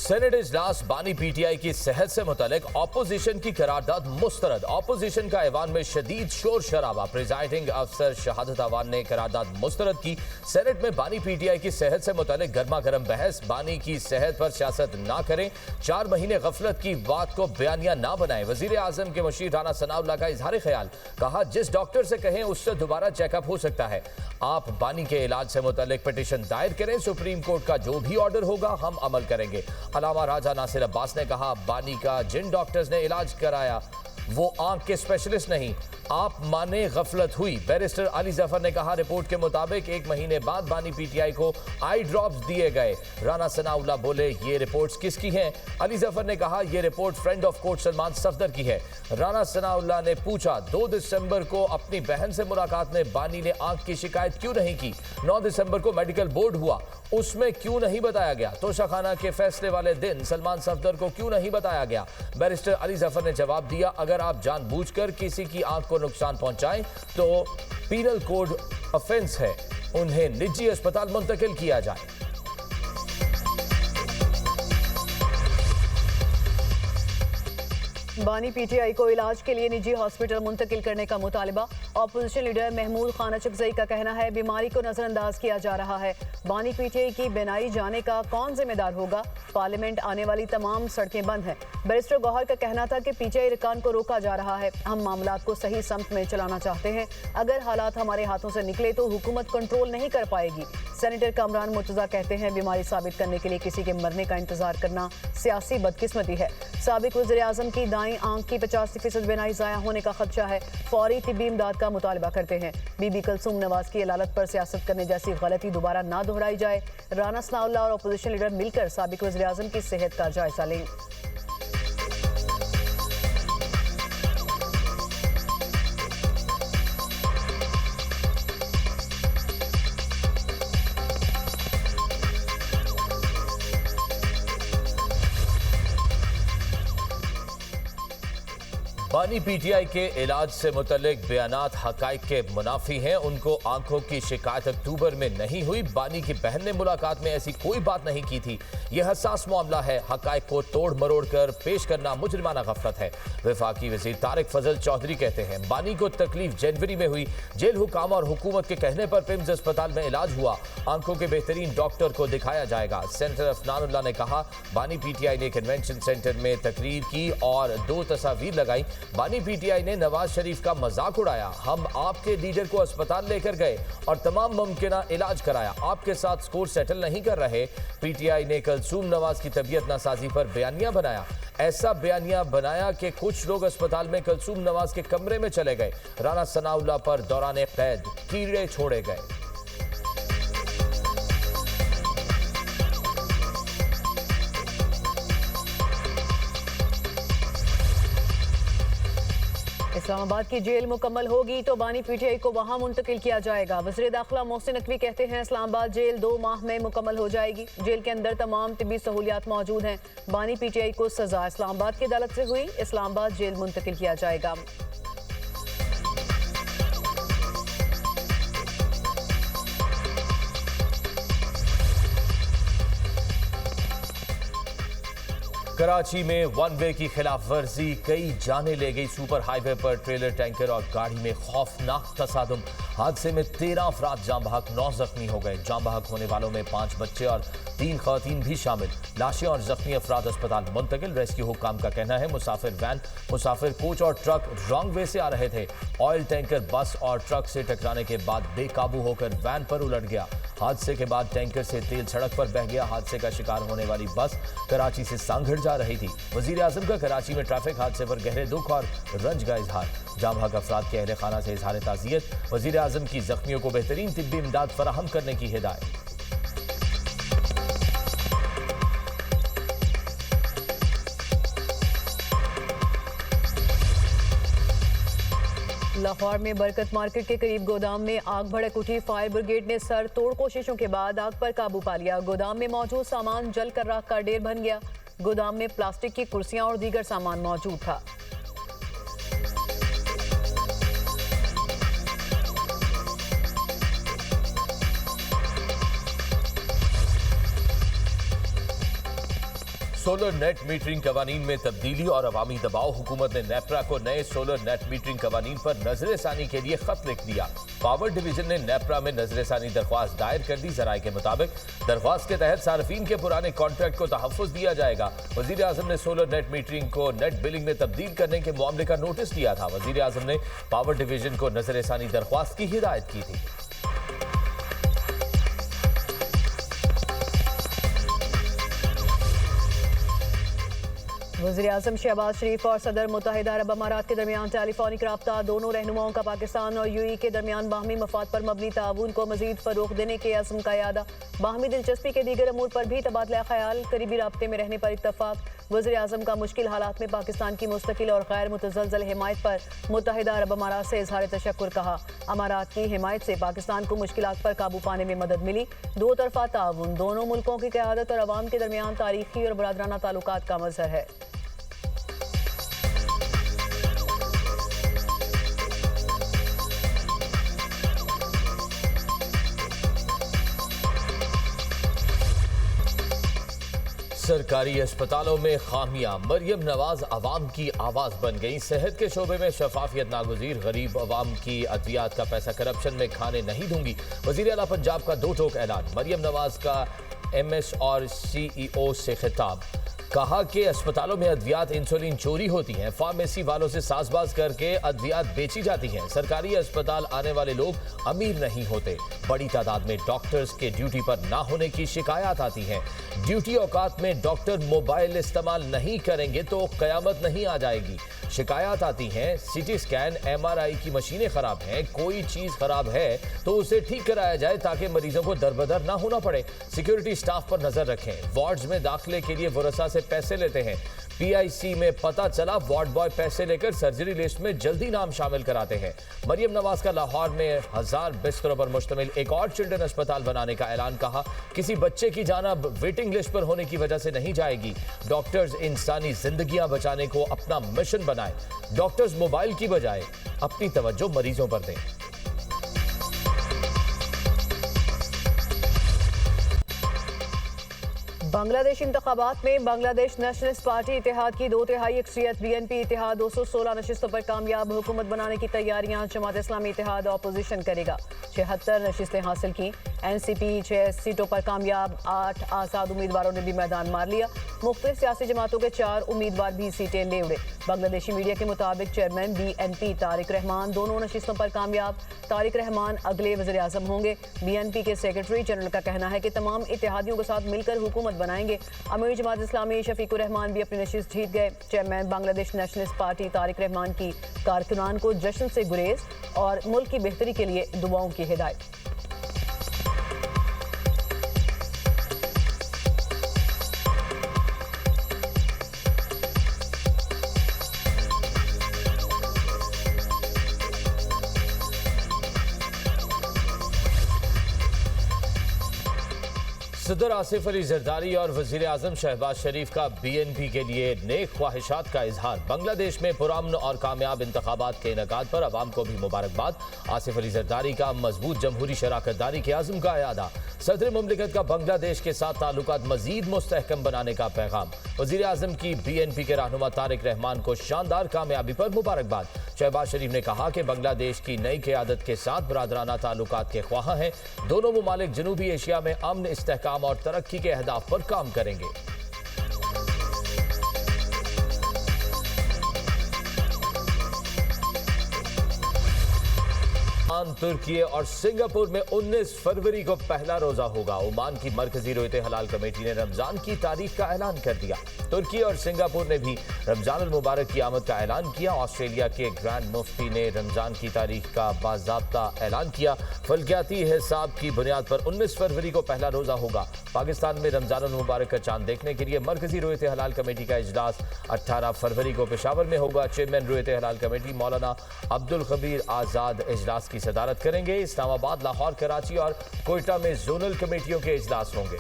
Senate इजलास बानी PTI की सेहत से मुतालिक ऑपोजिशन की करारदाद मुस्तरद। ऑपोजिशन का ऐवान में शदीद शोर शराबा। प्रिजाइडिंग अफसर शहादत अवान ने करारदाद मुस्तरद की। सेनेट में बानी पीटीआई की सेहत से मुतालिक गर्मा गर्म बहस। बानी की सेहत पर सियासत ना करें, 4 महीने गफलत की बात को बयानिया ना बनाएं। वजीर आजम के मशीर राना सनाउल्लाह का इजहार ख्याल, कहा जिस डॉक्टर से कहें उससे दोबारा चेकअप हो सकता है। आप बानी के इलाज से मुतालिक पिटीशन दायर करें, सुप्रीम कोर्ट का जो भी ऑर्डर होगा हम अमल करेंगे। अलामा राजा नासिर अब्बास ने कहा बानी का जिन डॉक्टर्स ने इलाज कराया वो आंख के स्पेशलिस्ट नहीं, आप माने गफलत हुई। बैरिस्टर अली जफर ने कहा रिपोर्ट के मुताबिक 1 महीने बाद बानी पीटीआई को आई ड्रॉप्स दिए गए। राना सनाउल्लाह बोले ये रिपोर्ट्स किसकी हैं? अली जफर ने कहा ये report friend of court Salman Safdar की है। राना सनाउल्लाह ने पूछा 2 दिसंबर को अपनी बहन से मुलाकात में बानी ने आंख की शिकायत क्यों नहीं की? 9 दिसंबर को मेडिकल बोर्ड हुआ, उसमें क्यों नहीं बताया गया? तोशाखाना के फैसले वाले दिन सलमान सफदर को क्यों नहीं बताया गया? बैरिस्टर अली जफर ने जवाब दिया अगर आप जानबूझकर किसी की आंख को नुकसान पहुंचाएं तो पीनल कोड ऑफेंस है, उन्हें निजी अस्पताल मुंतकिल किया जाए। बानी पीटीआई को इलाज के लिए निजी हॉस्पिटल मुंतकिल करने का मुतालिबा। ऑपोजिशन लीडर महमूद खान अचकजई का कहना है बीमारी को नजरअंदाज किया जा रहा है। बानी पीटीआई की बेनाई जाने का कौन जिम्मेदार होगा? पार्लियामेंट आने वाली तमाम सड़कें बंद हैं। बैरिस्टर गौहर का कहना था कि पीटीआई रिकान को रोका जा रहा है। हम मामलात को सही समत में चलाना चाहते हैं, अगर हालात हमारे हाथों से निकले तो हुकूमत कंट्रोल नहीं कर पाएगी। सेनेटर कामरान मुर्तजा कहते हैं बीमारी साबित करने के लिए किसी के मरने का इंतजार करना सियासी बदकिस्मती है। साबिक वज़ीर आज़म की दाएं आंख की 85% बेनाई ज़ाया होने का खदशा है, फौरी तिब्बी इमदाद का मुतालबा करते हैं। बीबी कलसूम नवाज की अदालत पर सियासत करने जैसी गलती दोबारा ना दोहराई जाए। राना सनाउल्लाह और अपोजिशन लीडर मिलकर साबिक वज़ीर आज़म की सेहत का जायजा लें। बानी पीटीआई के इलाज से मुतल्लिक बयानात हकाइक के मुनाफी हैं। उनको आंखों की शिकायत अक्टूबर में नहीं हुई। बानी की बहन ने मुलाकात में ऐसी कोई बात नहीं की थी। यह हसास मामला है, हकाइक को तोड़ मरोड़ कर पेश करना मुजरिमाना गफलत है। वफाकी वजीर तारिक फजल चौधरी कहते हैं बानी को तकलीफ जनवरी में हुई, जेल हुकाम और हुकूमत के कहने पर पिम्स अस्पताल में इलाज हुआ, आंखों के बेहतरीन डॉक्टर को दिखाया जाएगा। सेनेटर अफनानुल्लाह ने कहा बानी पीटीआई ने कन्वेंशन सेंटर में तकरीर की और 2 तस्वीर लगाई। बानी पीटीआई ने नवाज शरीफ का मजाक उड़ाया, हम आपके लीडर को अस्पताल लेकर गए और तमाम मुमकिन इलाज कराया, आपके साथ स्कोर सेटल नहीं कर रहे। पीटीआई ने कलसूम नवाज की तबीयत नासाजी पर बयानिया बनाया, ऐसा बयानिया बनाया कि कुछ लोग अस्पताल में कलसूम नवाज के कमरे में चले गए। राना सनाउल्लाह पर दौरान कैद कीड़े छोड़े गए। इस्लामाबाद की जेल मुकम्मल होगी तो बानी पीटीआई को वहां मुंतकिल किया जाएगा। वज़ीर दाखिला मोहसिन नकवी कहते हैं इस्लामाबाद जेल 2 माह में मुकम्मल हो जाएगी। जेल के अंदर तमाम तिब्बी सहूलियात मौजूद हैं। बानी पीटीआई को सजा इस्लामाबाद की अदालत से हुई, इस्लामाबाद जेल मुंतकिल किया जाएगा। कराची में वन वे की खिलाफ वर्जी, कई जाने ले गई। सुपर हाईवे पर ट्रेलर टैंकर और गाड़ी में खौफनाक तसादुम। हादसे में 13 अफराद जाम बहक, 9 जख्मी हो गए। जाम बहक होने वालों में 5 बच्चे और 3 खवातीन भी शामिल। लाशें और जख्मी अफराद अस्पताल मुंतकिल। रेस्क्यू हुक्काम का कहना है मुसाफिर वैन, मुसाफिर कोच और ट्रक रॉन्ग वे से आ रहे थे। ऑयल टैंकर बस और ट्रक से टकराने के बाद बेकाबू होकर वैन पर उलट गया। हादसे के बाद टैंकर से तेल सड़क पर बह गया। हादसे का शिकार होने वाली बस कराची से सांगड़ जा रही थी। वजीर आजम का कराची में ट्रैफिक हादसे पर गहरे दुख और रंज का इजहार। जाम बहक अफराद के अहले खाना से इजहार ताज़ियत। वजीर आजम की जख्मियों को बेहतरीन तिब्बी इमदाद फराहम करने की हिदायत। लाहौर में बरकत मार्केट के करीब गोदाम में आग भड़क उठी। फायर ब्रिगेड ने सर तोड़ कोशिशों के बाद आग पर काबू पा लिया। गोदाम में मौजूद सामान जलकर राख का ढेर बन गया। गोदाम में प्लास्टिक की कुर्सियां और दीगर सामान मौजूद था। सोलर नेट मीटरिंग कवानीन में तब्दीली और अवामी दबाव। हुकूमत ने नेपरा को नए सोलर नेट मीटरिंग कवानीन पर नजरसानी के लिए खत लिख दिया। पावर डिवीजन ने नेपरा में नजरसानी दरख्वास्त दायर कर दी। जराये के मुताबिक दरख्वास्त के तहत सार्फिन के पुराने कॉन्ट्रैक्ट को तहफ़्फ़ुज़ दिया जाएगा। वज़ीर आज़म ने सोलर नेट मीटरिंग को नेट बिलिंग में तब्दील करने के मामले का नोटिस दिया था। वज़ीर आज़म ने पावर डिवीजन को नजरसानी दरख्वास्त की हिदायत की थी। वज़ीर आज़म शहबाज शरीफ और सदर मुत्तहिदा अरब अमारात के दरमियान टेलीफोनिक रब्ता। दोनों रहनुमाओं का पाकिस्तान और यूएई के दरमियान बाहमी मफाद पर मबनी ताउन को मजीद फरोग देने के अज़्म का यादा। बाहमी दिलचस्पी के दीगर अमूर पर भी तबादला ख्याल। करीबी राब्ते में रहने पर इत्तफाक। वज़ीर आज़म का मुश्किल हालात में पाकिस्तान की मुस्तकिल और गैर मुतज़लज़ल हिमायत पर मुत्तहिदा अरब अमारात से इज़हार तशक्कुर कहा। अमारात की हिमायत से पाकिस्तान को मुश्किलात पर काबू पाने में मदद मिली। दो तरफा ताउन दोनों मुल्कों की क़यादत और अवाम के दरमियान तारीखी और बरादराना ताल्लुकात का मज़हर है। सरकारी अस्पतालों में खामियां। मरियम नवाज अवाम की आवाज बन गई। सेहत के शोबे में शफाफियत नागुज़ीर। गरीब अवाम की अद्वियात का पैसा करप्शन में खाने नहीं दूंगी। वज़ीर आला पंजाब का दो टोक ऐलान। मरियम नवाज का एमएस और सीईओ से खिताब। कहा कि अस्पतालों में अद्वियात इंसुलिन चोरी होती हैं। फार्मेसी वालों से साजबाज करके अद्वियात बेची जाती हैं। सरकारी अस्पताल आने वाले लोग अमीर नहीं होते। बड़ी तादाद में डॉक्टर्स के ड्यूटी पर ना होने की शिकायत आती हैं। ड्यूटी औकात में डॉक्टर मोबाइल इस्तेमाल नहीं करेंगे तो कयामत नहीं आ जाएगी। शिकायत आती हैं सीटी स्कैन एमआरआई की मशीनें खराब हैं। कोई चीज खराब है तो उसे ठीक कराया जाए ताकि मरीजों को दरबदर ना होना पड़े। सिक्योरिटी स्टाफ पर नजर रखें। वार्ड्स में दाखिले के लिए वरसा से पैसे लेते हैं। पीआईसी में पता चला वार्ड बॉय पैसे लेकर सर्जरी लिस्ट में जल्दी नाम शामिल कराते हैं। मरियम नवाज का लाहौर में 1000 बिस्तरों पर मुश्तमिल एक और चिल्ड्रन अस्पताल बनाने का ऐलान। कहा किसी बच्चे की जान अब वेटिंग लिस्ट पर होने की वजह से नहीं जाएगी। डॉक्टर्स इंसानी जिंदगियां बचाने को अपना मिशन बनाए। डॉक्टर्स मोबाइल की बजाय अपनी तवज्जो मरीजों पर दें। बांग्लादेश इंतखाबात में बांग्लादेश नेशनलिस्ट पार्टी इत्तेहाद की 2/3 अक्सरियत। बीएनपी इत्तेहाद 216 नशिस्तों पर कामयाब। हुकूमत बनाने की तैयारियां। जमात इस्लामी इत्तेहाद अपोजिशन करेगा। 76 नशिस्तें हासिल की। एनसीपी 6 सीटों पर कामयाब। 8 आज़ाद उम्मीदवारों ने भी मैदान मार लिया। मुख्तलिफ सियासी जमातों के 4 उम्मीदवार भी सीटें ले उड़े। बांग्लादेशी मीडिया के मुताबिक चेयरमैन बीएनपी तारिक रहमान दोनों नशिस्तों पर कामयाब। तारिक रहमान अगले वज़ीर आज़म होंगे। बीएनपी के सेक्रेटरी जनरल का कहना है कि तमाम इत्तेहादियों के साथ मिलकर हुकूमत बनाएंगे। अमीर जमात इस्लामी शफीकुर रहमान भी अपनी नशिस्त जीत गए। Chairman Bangladesh nationalist party Tariq Rahman की कारकुनान को जश्न से गुरेज और मुल्क की बेहतरी के लिए दुआओं की हिदायत। सदर आसिफ अली जरदारी और वज़ीर आज़म शहबाज शरीफ का बीएनपी के लिए नेक ख्वाहिशात का इजहार। बांग्लादेश में पुरअमन और कामयाब इंतखाबात के इनेकाद पर अवाम को भी मुबारकबाद। आसिफ अली जरदारी का मजबूत जमहूरी शराकतदारी के अज़्म का अयादा। सदर मुमलिकत का बांग्लादेश के साथ ताल्लुकात मजीद मुस्तहकम बनाने का पैगाम। वज़ीर आज़म की बीएनपी के रहनुमा तारिक रहमान को शानदार कामयाबी पर मुबारकबाद। शहबाज शरीफ ने कहा कि बांग्लादेश की नई क़यादत के साथ बरादराना ताल्लुकात के ख्वाह हैं। दोनों ममालिक जनूबी एशिया में अमन, इस्तेहकाम और तरक्की के अहदाफ पर काम करेंगे। तुर्की और सिंगापुर में 19 फरवरी को पहला रोजा होगा। ओमान की मरकजी रोयत हलाल कमेटी ने रमजान की तारीख का ऐलान कर दिया। तुर्की और सिंगापुर ने भी रमजान अल मुबारक की आमद का ऐलान किया। ऑस्ट्रेलिया के ग्रैंड मुफ्ती ने रमजान की तारीख का बाज़ाब्ता ऐलान किया। फल्कियाती हिसाब की बुनियाद पर 19 फरवरी को पहला रोजा होगा। पाकिस्तान में रमजान अल मुबारक का चांद देखने के लिए मरकजी रोयत हलाल कमेटी का इजलास 18 फरवरी को पेशावर में होगा। चेयरमैन रोयत हलाल कमेटी मौलाना अब्दुल खबीर आज़ाद इजलास की सदारत करेंगे। इस्लामाबाद, लाहौर, कराची और कोयटा में जोनल कमेटियों के इजलास होंगे।